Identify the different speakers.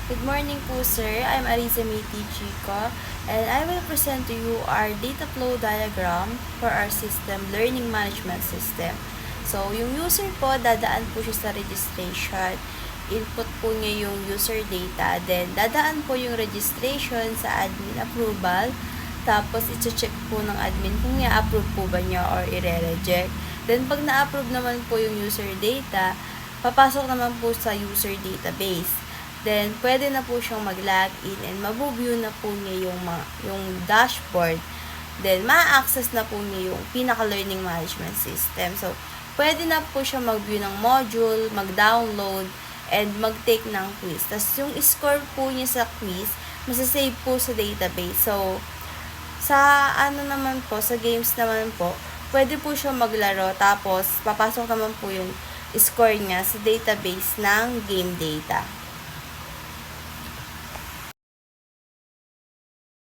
Speaker 1: Good morning po, sir. I'm Ariza Miti Chico, and I will present to you our data flow diagram for our system, learning management system. So, yung user po, dadaan po siya sa registration. Input po niya yung user data. Then, dadaan po yung registration sa admin approval. Tapos, iti-check po ng admin kung i-approve po ba niya or i-reject. Then, pag na-approve naman po yung user data, papasok naman po sa user database. Then, pwede na po siyang mag-login and mabu-view na po niya yung dashboard. Then, ma-access na po niya yung pinaka-learning management system. So, pwede na po siya mag-view ng module, mag-download, and mag-take ng quiz. Tapos, yung score po niya sa quiz, masasave po sa database. So, sa naman po, sa games naman po, pwede po siya maglaro. Tapos, papasok naman po yung score niya sa database ng game data.